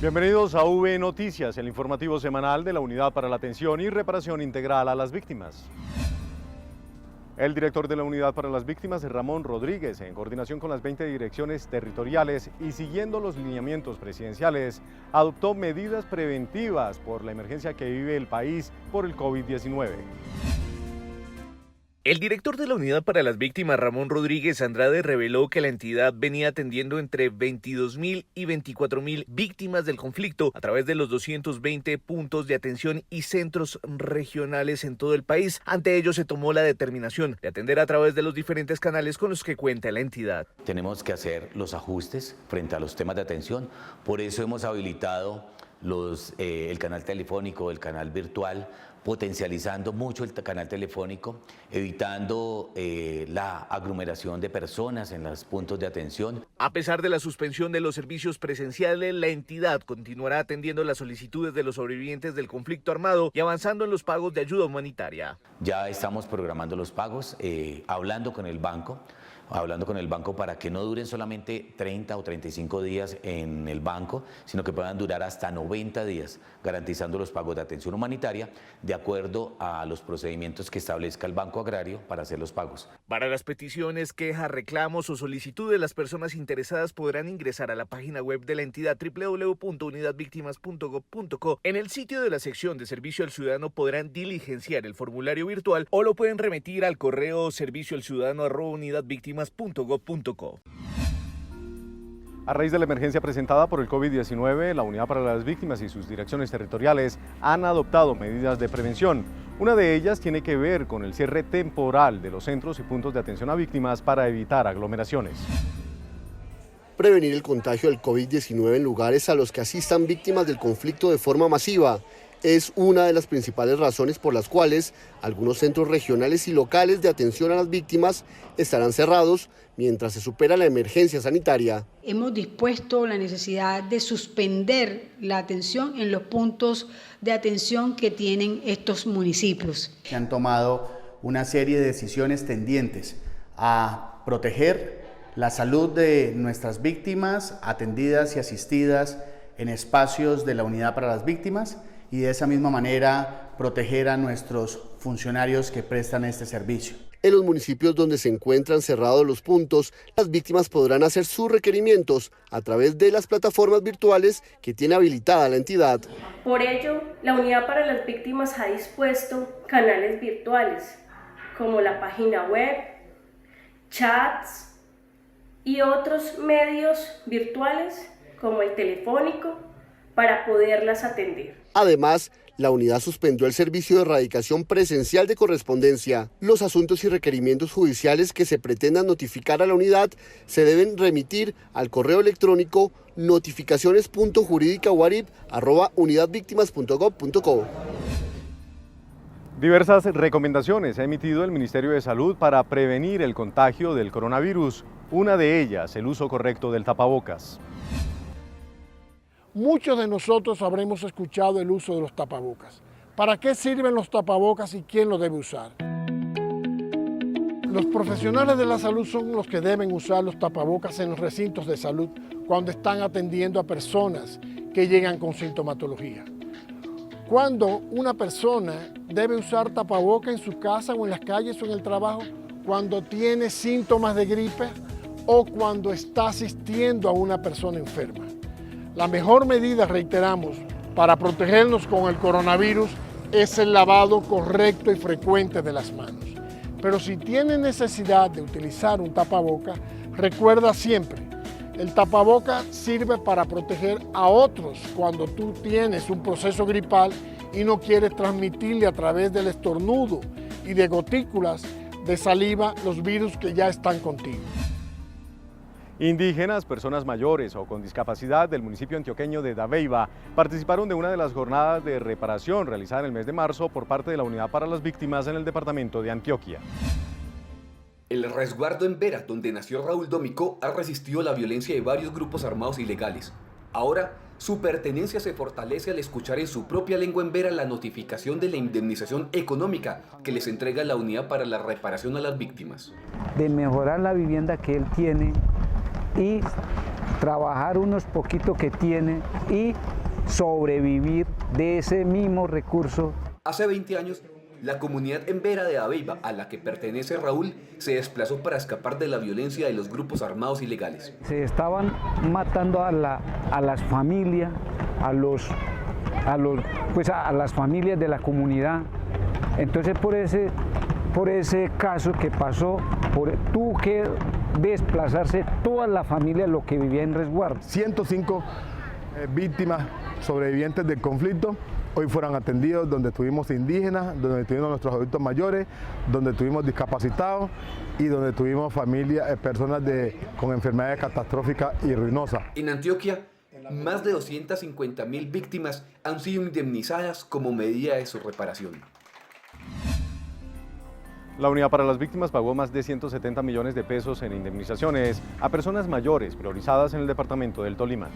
Bienvenidos a V Noticias, el informativo semanal de la Unidad para la Atención y Reparación Integral a las Víctimas. El director de la Unidad para las Víctimas, Ramón Rodríguez, en coordinación con las 20 direcciones territoriales y siguiendo los lineamientos presidenciales, adoptó medidas preventivas por la emergencia que vive el país por el COVID-19. El director de la Unidad para las Víctimas, Ramón Rodríguez Andrade, reveló que la entidad venía atendiendo entre 22.000 y 24.000 víctimas del conflicto a través de los 220 puntos de atención y centros regionales en todo el país. Ante ello se tomó la determinación de atender a través de los diferentes canales con los que cuenta la entidad. Tenemos que hacer los ajustes frente a los temas de atención, por eso hemos habilitado el canal telefónico, el canal virtual, potencializando mucho el canal telefónico, evitando la aglomeración de personas en los puntos de atención. A pesar de la suspensión de los servicios presenciales, la entidad continuará atendiendo las solicitudes de los sobrevivientes del conflicto armado y avanzando en los pagos de ayuda humanitaria. Ya estamos programando los pagos, hablando con el banco para que no duren solamente 30 o 35 días en el banco, sino que puedan durar hasta 90 días, garantizando los pagos de atención humanitaria de acuerdo a los procedimientos que establezca el Banco Agrario para hacer los pagos. Para las peticiones, quejas, reclamos o solicitudes, las personas interesadas podrán ingresar a la página web de la entidad www.unidadvictimas.gov.co. En el sitio de la sección de Servicio al Ciudadano podrán diligenciar el formulario virtual o lo pueden remitir al correo servicioalciudadano@unidadvictimas.gov.co. A raíz de la emergencia presentada por el COVID-19, la Unidad para las Víctimas y sus direcciones territoriales han adoptado medidas de prevención. Una de ellas tiene que ver con el cierre temporal de los centros y puntos de atención a víctimas para evitar aglomeraciones. Prevenir el contagio del COVID-19 en lugares a los que asistan víctimas del conflicto de forma masiva es una de las principales razones por las cuales algunos centros regionales y locales de atención a las víctimas estarán cerrados mientras se supera la emergencia sanitaria. Hemos dispuesto la necesidad de suspender la atención en los puntos de atención que tienen estos municipios. Se han tomado una serie de decisiones tendientes a proteger la salud de nuestras víctimas atendidas y asistidas en espacios de la Unidad para las Víctimas, y de esa misma manera proteger a nuestros funcionarios que prestan este servicio. En los municipios donde se encuentran cerrados los puntos, las víctimas podrán hacer sus requerimientos a través de las plataformas virtuales que tiene habilitada la entidad. Por ello, la Unidad para las Víctimas ha dispuesto canales virtuales como la página web, chats y otros medios virtuales como el telefónico para poderlas atender. Además, la unidad suspendió el servicio de erradicación presencial de correspondencia. Los asuntos y requerimientos judiciales que se pretendan notificar a la unidad se deben remitir al correo electrónico notificaciones.juridicaguarip@unidadvictimas.gov.co. Diversas recomendaciones ha emitido el Ministerio de Salud para prevenir el contagio del coronavirus. Una de ellas, el uso correcto del tapabocas. Muchos de nosotros habremos escuchado el uso de los tapabocas. ¿Para qué sirven los tapabocas y quién los debe usar? Los profesionales de la salud son los que deben usar los tapabocas en los recintos de salud cuando están atendiendo a personas que llegan con sintomatología. Cuando una persona debe usar tapabocas en su casa o en las calles o en el trabajo, cuando tiene síntomas de gripe o cuando está asistiendo a una persona enferma. La mejor medida, reiteramos, para protegernos con el coronavirus es el lavado correcto y frecuente de las manos. Pero si tienes necesidad de utilizar un tapaboca, recuerda siempre, el tapaboca sirve para proteger a otros cuando tú tienes un proceso gripal y no quieres transmitirle a través del estornudo y de gotículas de saliva los virus que ya están contigo. Indígenas, personas mayores o con discapacidad del municipio antioqueño de Dabeiba participaron de una de las jornadas de reparación realizada en el mes de marzo por parte de la Unidad para las Víctimas en el departamento de Antioquia. El resguardo en Vera, donde nació Raúl Domicó, ha resistido la violencia de varios grupos armados ilegales. Ahora, su pertenencia se fortalece al escuchar en su propia lengua en Vera la notificación de la indemnización económica que les entrega la Unidad para la Reparación a las Víctimas. De mejorar la vivienda que él tiene y trabajar unos poquitos que tiene y sobrevivir de ese mismo recurso. Hace 20 años, la comunidad embera de Abeiba, a la que pertenece Raúl, se desplazó para escapar de la violencia de los grupos armados ilegales. Se estaban matando a las familias, a las familias de la comunidad. Entonces por ese caso que pasó, tuvo que desplazarse toda la familia, lo que vivía en resguardo. 105 víctimas sobrevivientes del conflicto hoy fueron atendidos, donde tuvimos indígenas, donde tuvimos nuestros adultos mayores, donde tuvimos discapacitados y donde tuvimos familias, personas con enfermedades catastróficas y ruinosas. En Antioquia, más de 250.000 víctimas han sido indemnizadas como medida de su reparación. La Unidad para las Víctimas pagó más de 170 millones de pesos en indemnizaciones a personas mayores priorizadas en el departamento del Tolima.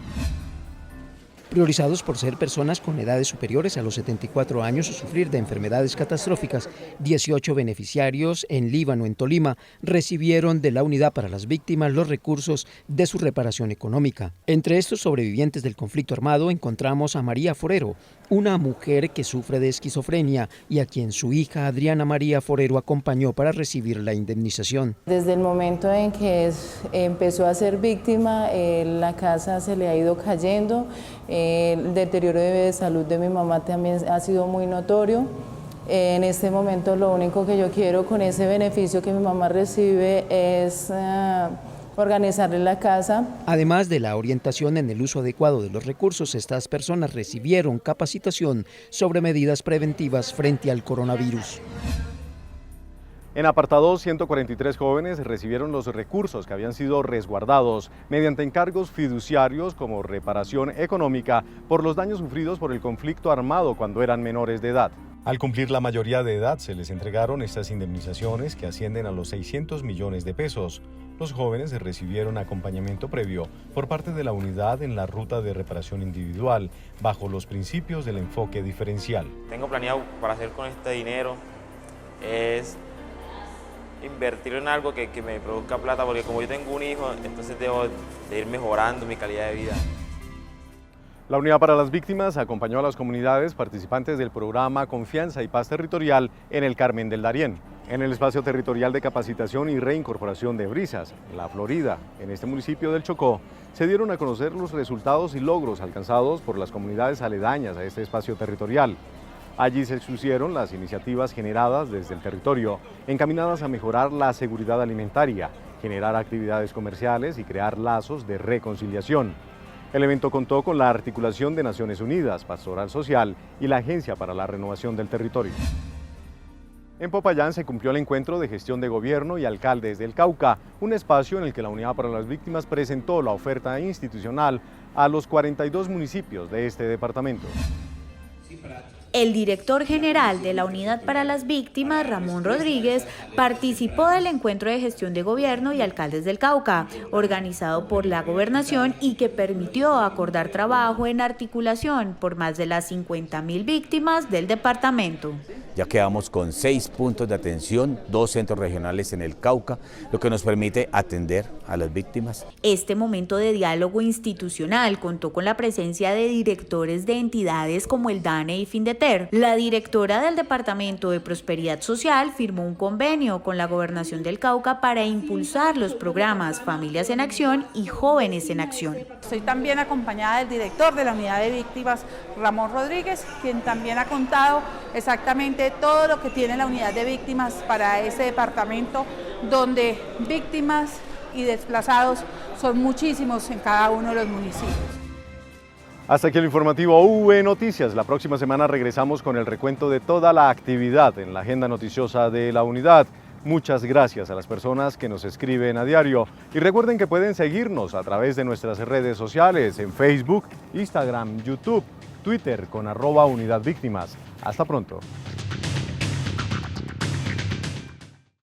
Priorizados por ser personas con edades superiores a los 74 años o sufrir de enfermedades catastróficas, 18 beneficiarios en Líbano, en Tolima, recibieron de la Unidad para las Víctimas los recursos de su reparación económica. Entre estos sobrevivientes del conflicto armado encontramos a María Forero, una mujer que sufre de esquizofrenia y a quien su hija Adriana María Forero acompañó para recibir la indemnización. Desde el momento en que empezó a ser víctima, la casa se le ha ido cayendo. El deterioro de salud de mi mamá también ha sido muy notorio. En este momento lo único que yo quiero con ese beneficio que mi mamá recibe es organizarle la casa. Además de la orientación en el uso adecuado de los recursos, estas personas recibieron capacitación sobre medidas preventivas frente al coronavirus. En apartado 143 jóvenes recibieron los recursos que habían sido resguardados mediante encargos fiduciarios como reparación económica por los daños sufridos por el conflicto armado cuando eran menores de edad. Al cumplir la mayoría de edad se les entregaron estas indemnizaciones que ascienden a los 600 millones de pesos. Los jóvenes recibieron acompañamiento previo por parte de la unidad en la ruta de reparación individual bajo los principios del enfoque diferencial. Tengo planeado para hacer con este dinero es invertirlo en algo que me produzca plata, porque como yo tengo un hijo, entonces debo de ir mejorando mi calidad de vida. La Unidad para las Víctimas acompañó a las comunidades participantes del programa Confianza y Paz Territorial en el Carmen del Darién. En el espacio territorial de capacitación y reincorporación de Brisas, La Florida, en este municipio del Chocó, se dieron a conocer los resultados y logros alcanzados por las comunidades aledañas a este espacio territorial. Allí se expusieron las iniciativas generadas desde el territorio, encaminadas a mejorar la seguridad alimentaria, generar actividades comerciales y crear lazos de reconciliación. El evento contó con la articulación de Naciones Unidas, Pastoral Social y la Agencia para la Renovación del Territorio. En Popayán se cumplió el encuentro de gestión de gobierno y alcaldes del Cauca, un espacio en el que la Unidad para las Víctimas presentó la oferta institucional a los 42 municipios de este departamento. El director general de la Unidad para las Víctimas, Ramón Rodríguez, participó del encuentro de gestión de gobierno y alcaldes del Cauca, organizado por la Gobernación y que permitió acordar trabajo en articulación por más de las 50.000 víctimas del departamento. Ya quedamos con 6 puntos de atención, 2 centros regionales en el Cauca, lo que nos permite atender a las víctimas. Este momento de diálogo institucional contó con la presencia de directores de entidades como el DANE y Findeter. La directora del Departamento de Prosperidad Social firmó un convenio con la Gobernación del Cauca para impulsar los programas Familias en Acción y Jóvenes en Acción. Estoy también acompañada del director de la Unidad de Víctimas, Ramón Rodríguez, quien también ha contado exactamente todo lo que tiene la Unidad de Víctimas para ese departamento, donde víctimas y desplazados son muchísimos en cada uno de los municipios. Hasta aquí el informativo UV Noticias. La próxima semana regresamos con el recuento de toda la actividad en la agenda noticiosa de la unidad. Muchas gracias a las personas que nos escriben a diario y recuerden que pueden seguirnos a través de nuestras redes sociales en Facebook, Instagram, YouTube, Twitter con @UnidadVíctimas. Hasta pronto.